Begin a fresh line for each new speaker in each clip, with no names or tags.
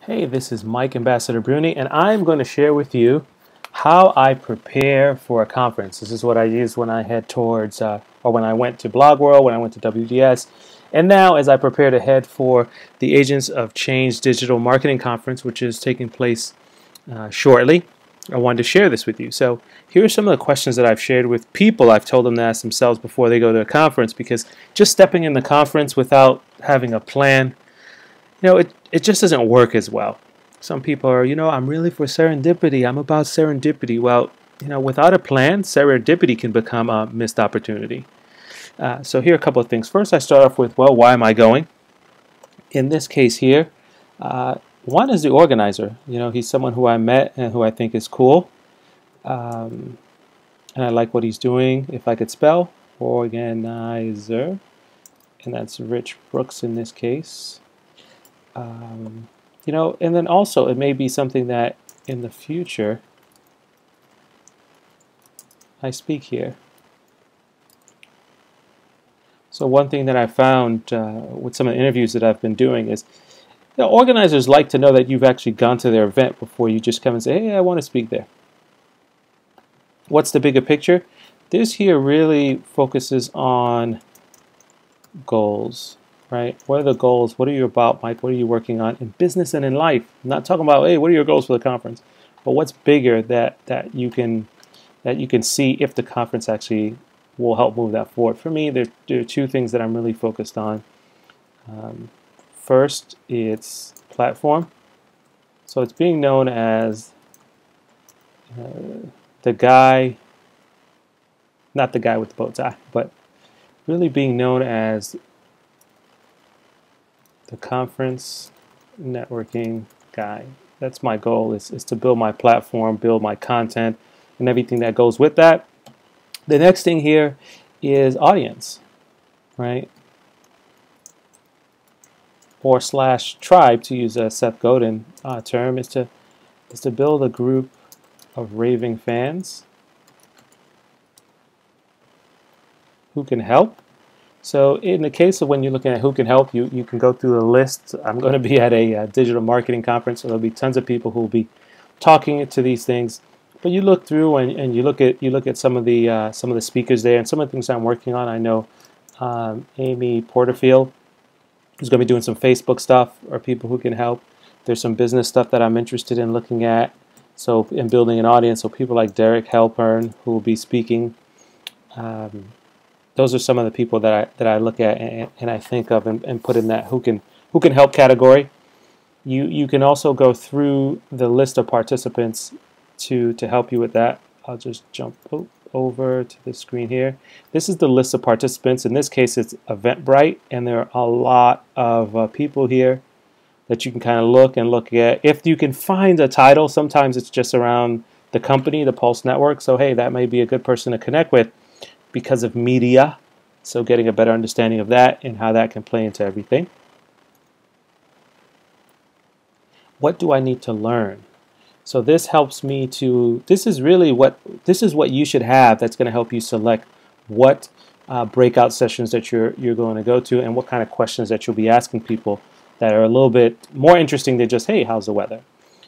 Hey, this is Mike Ambassador Bruni, and I'm going to share with you how I prepare for a conference. This is what I use when I head towards, or when I went to Blog World, when I went to WDS, and now as I prepare to head for the Agents of Change Digital Marketing Conference, which is taking place shortly. I wanted to share this with you. So here are some of the questions that I've shared with people. I've told them to ask themselves before they go to a conference, because just stepping in the conference without having a plan, it just doesn't work as well. Some people are, I'm really for serendipity. I'm about serendipity. Well, without a plan, serendipity can become a missed opportunity. So here are a couple of things. First, I start off with, well, why am I going? In this case here, one is the organizer. He's someone who I met and who I think is cool. And I like what he's doing. If I could spell, organizer. And that's Rich Brooks in this case. And then also it may be something that in the future I speak here. So one thing that I found with some of the interviews that I've been doing is, organizers like to know that you've actually gone to their event before you just come and say, hey, I want to speak there. What's the bigger picture? This here really focuses on goals. Right? What are the goals? What are you about, Mike? What are you working on in business and in life? I'm not talking about, hey, what are your goals for the conference? But what's bigger that you can see if the conference actually will help move that forward? For me, there are two things that I'm really focused on. First, it's platform. So it's being known as the guy, not the guy with the bow tie, but really being known as the conference networking guy. That's my goal, is to build my platform, build my content, and everything that goes with that. The next thing here is audience, right? Or / tribe, to use a Seth Godin term, is to build a group of raving fans who can help. So in the case of when you're looking at who can help you, you can go through the list. I'm going to be at a digital marketing conference, so there'll be tons of people who will be talking to these things. But you look through and you look at some of the speakers there and some of the things I'm working on. I know Amy Porterfield is going to be doing some Facebook stuff, or people who can help. There's some business stuff that I'm interested in looking at. So in building an audience, so people like Derek Halpern who will be speaking. Those are some of the people that I look at and I think of and put in that who can help category. You can also go through the list of participants to help you with that. I'll just jump over to the screen here. This is the list of participants. In this case, it's Eventbrite, and there are a lot of people here that you can kind of look at. If you can find a title, sometimes it's just around the company, the Pulse Network. So hey, that may be a good person to connect with because of media, so getting a better understanding of that and how that can play into everything. What do I need to learn? So this helps me to, this is what you should have that's going to help you select what breakout sessions that you're going to go to, and what kind of questions that you'll be asking people that are a little bit more interesting than just, hey, how's the weather?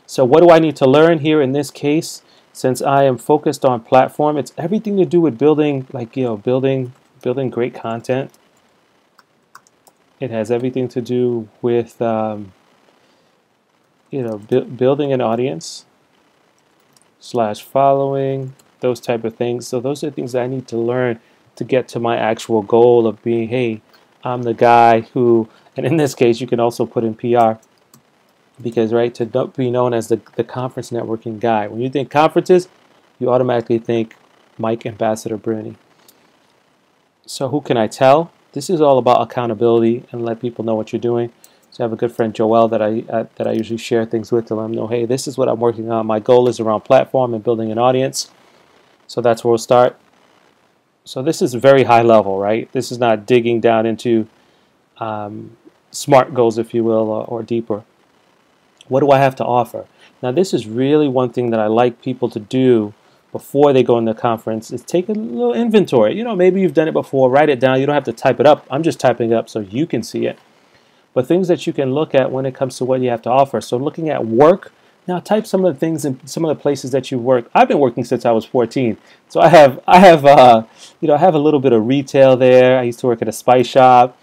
So what do I need to learn here in this case? Since I am focused on platform, it's everything to do with building, building great content. It has everything to do with, building an audience / following, those type of things. So those are the things that I need to learn to get to my actual goal of being, hey, I'm the guy who, and in this case, you can also put in PR. Because, right, to be known as the conference networking guy. When you think conferences, you automatically think Mike Ambassador Bruni. So who can I tell? This is all about accountability and let people know what you're doing. So I have a good friend, Joel, that I usually share things with to let them know, hey, this is what I'm working on. My goal is around platform and building an audience. So that's where we'll start. So this is very high level, right? This is not digging down into SMART goals, if you will, or deeper. What do I have to offer? Now, this is really one thing that I like people to do before they go in the conference, is take a little inventory. Maybe you've done it before. Write it down. You don't have to type it up. I'm just typing it up so you can see it. but things that you can look at when it comes to what you have to offer. So looking at work, now type some of the things in some of the places that you work. I've been working since I was 14, so I have I have a little bit of retail there. I used to work at a spice shop.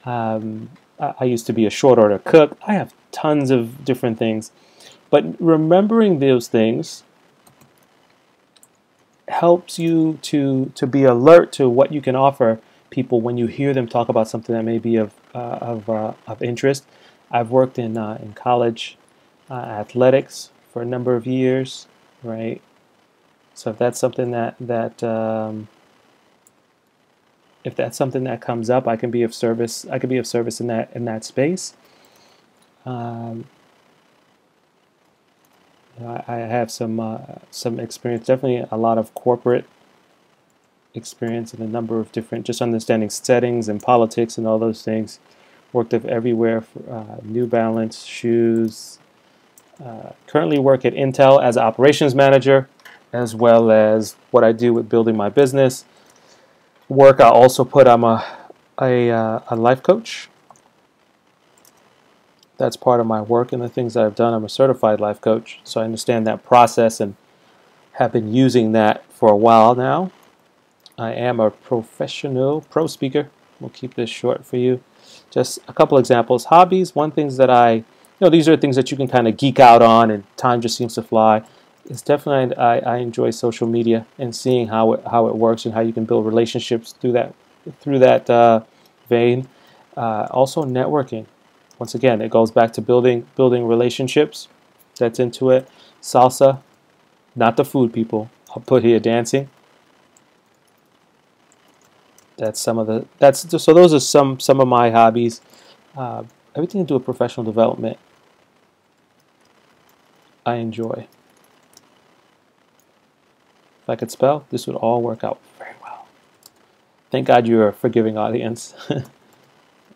I used to be a short order cook. I have tons of different things, but remembering those things helps you to be alert to what you can offer people when you hear them talk about something that may be of interest. I've worked in college athletics for a number of years, right? So if that's something if that's something that comes up, I can be of service. I can be of service in that space. I have some experience, definitely a lot of corporate experience in a number of different, just understanding settings and politics and all those things. Worked everywhere for New Balance shoes. Currently work at Intel as an operations manager, as well as what I do with building my business. Work I also put, I'm a life coach. That's part of my work and the things that I've done. I'm a certified life coach, so I understand that process and have been using that for a while now. I am a professional pro speaker. We'll keep this short for you. Just a couple examples. Hobbies, one things that these are things that you can kind of geek out on and time just seems to fly. It's definitely, I enjoy social media and seeing how it works and how you can build relationships through that vein. Also networking. Once again, it goes back to building relationships. That's into it. Salsa, not the food people. I'll put here dancing. That's so those are some of my hobbies. Everything to do with professional development, I enjoy. If I could spell, this would all work out very well. Thank God you're a forgiving audience.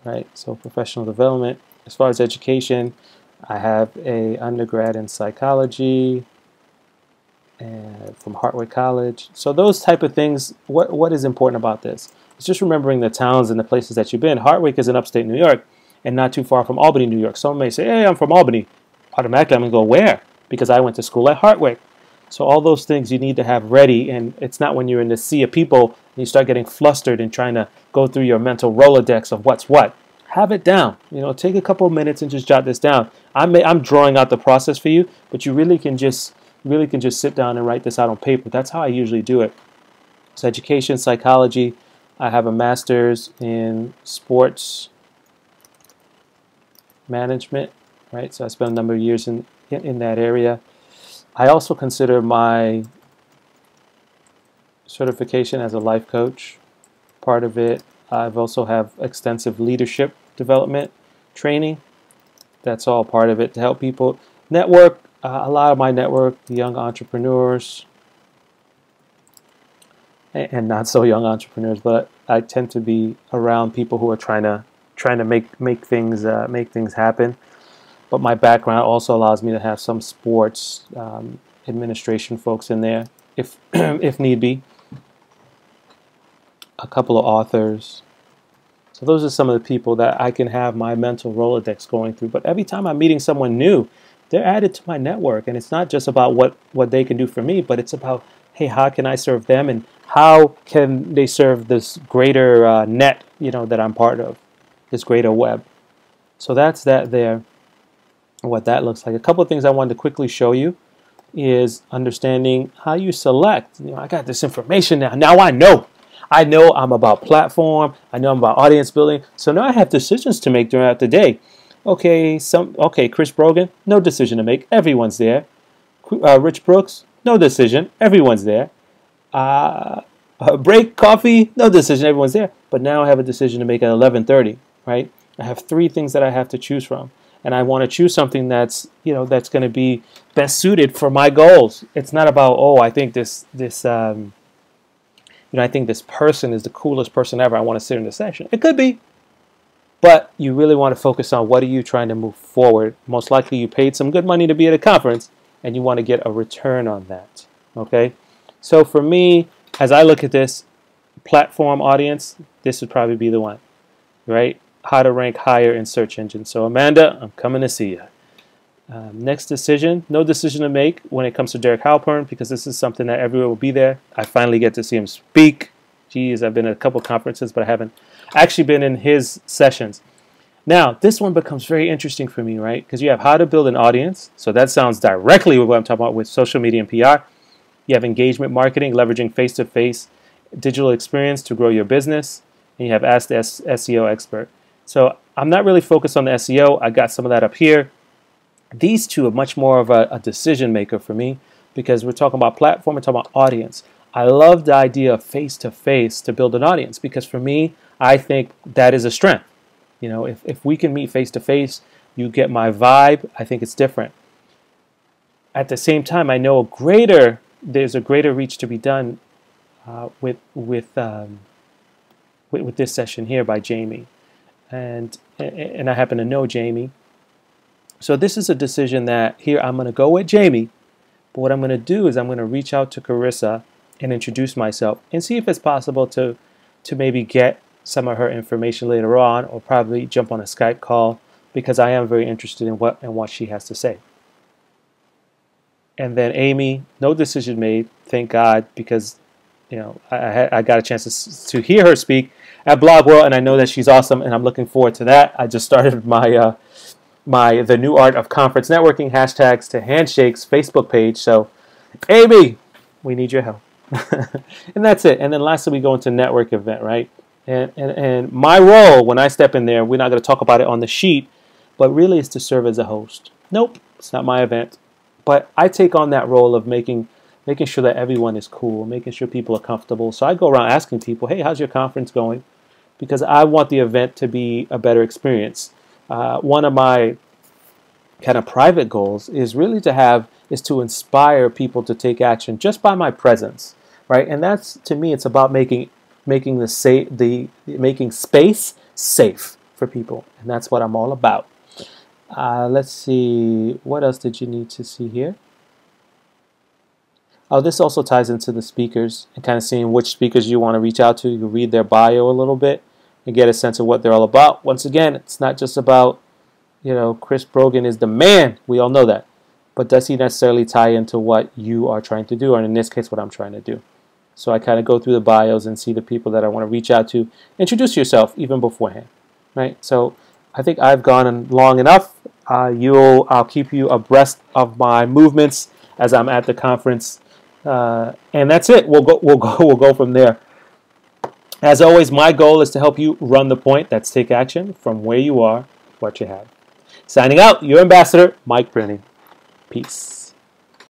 Right, so professional development. As far as education, I have a undergrad in psychology and from Hartwick College. So those type of things, what is important about this? It's just remembering the towns and the places that you've been. Hartwick is in upstate New York and not too far from Albany, New York. Someone may say, hey, I'm from Albany. Automatically, I'm going to go where? Because I went to school at Hartwick. So all those things you need to have ready, and it's not when you're in the sea of people and you start getting flustered and trying to go through your mental Rolodex of what's what. Have it down. Take a couple of minutes and just jot this down. I'm drawing out the process for you, but you really can just sit down and write this out on paper. That's how I usually do it. So education, psychology. I have a master's in sports management, right? So I spent a number of years in that area. I also consider my certification as a life coach part of it. I've also have extensive leadership development training. That's all part of it to help people network. A lot of my network, young entrepreneurs and not so young entrepreneurs, but I tend to be around people who are trying to make things happen. But my background also allows me to have some sports administration folks in there, if if need be. A couple of authors. So those are some of the people that I can have my mental Rolodex going through. But every time I'm meeting someone new, they're added to my network, and it's not just about what they can do for me, but it's about, hey, how can I serve them, and how can they serve this greater net, that I'm part of, this greater web. So that's that there. What that looks like. A couple of things I wanted to quickly show you is understanding how you select. I got this information now. Now I know I'm about platform. I know I'm about audience building. So now I have decisions to make throughout the day. Okay, Chris Brogan, no decision to make. Everyone's there. Rich Brooks, no decision. Everyone's there. Break coffee, no decision. Everyone's there. But now I have a decision to make at 11:30. Right? I have 3 things that I have to choose from. And I want to choose something that's going to be best suited for my goals. It's not about, I think I think this person is the coolest person ever. I want to sit in the session. It could be, but you really want to focus on what are you trying to move forward. Most likely, you paid some good money to be at a conference, and you want to get a return on that. Okay, so for me, as I look at this platform audience, this would probably be the one, right? how to rank higher in search engines. So Amanda, I'm coming to see you. Next decision, no decision to make when it comes to Derek Halpern, because this is something that everyone will be there. I finally get to see him speak. Geez, I've been at a couple conferences, but I haven't actually been in his sessions. Now, this one becomes very interesting for me, right? Because you have how to build an audience. So that sounds directly with what I'm talking about with social media and PR. You have engagement marketing, leveraging face-to-face digital experience to grow your business. And you have Ask the SEO Expert. So I'm not really focused on the SEO. I got some of that up here. These two are much more of a decision maker for me because we're talking about platform, we're talking about audience. I love the idea of face-to-face to build an audience because for me, I think that is a strength. You know, if we can meet face-to-face, you get my vibe, I think it's different. At the same time, I know there's a greater reach to be done with this session here by Jamie. And I happen to know Jamie. So this is a decision that here I'm going to go with Jamie, but what I'm going to do is I'm going to reach out to Carissa and introduce myself and see if it's possible to maybe get some of her information later on, or probably jump on a Skype call because I am very interested in what she has to say. And then Amy, no decision made, thank God, because you know I got a chance to hear her speak at Blog World, and I know that she's awesome, and I'm looking forward to that. I just started my the New Art of Conference Networking hashtags to handshakes Facebook page. So, Amy, we need your help. And that's it. And then lastly, we go into network event, right? And my role when I step in there, we're not going to talk about it on the sheet, but really it's to serve as a host. Nope, it's not my event. But I take on that role of making sure that everyone is cool, making sure people are comfortable. So I go around asking people, hey, how's your conference going? Because I want the event to be a better experience. One of my kind of private goals is really to inspire people to take action just by my presence, right? And that's, to me, it's about making space safe for people, and that's what I'm all about. Let's see, what else did you need to see here? Oh, this also ties into the speakers and kind of seeing which speakers you want to reach out to. You can read their bio a little bit and get a sense of what they're all about. Once again, it's not just about, you know, Chris Brogan is the man. We all know that. But does he necessarily tie into what you are trying to do, or in this case, what I'm trying to do? So I kind of go through the bios and see the people that I want to reach out to. Introduce yourself even beforehand, right? So I think I've gone long enough. I'll keep you abreast of my movements as I'm at the conference, and that's it. We'll go from there. As always, my goal is to help you run the point. That's take action from where you are, what you have. Signing out, your ambassador, Mike Bruni. Peace.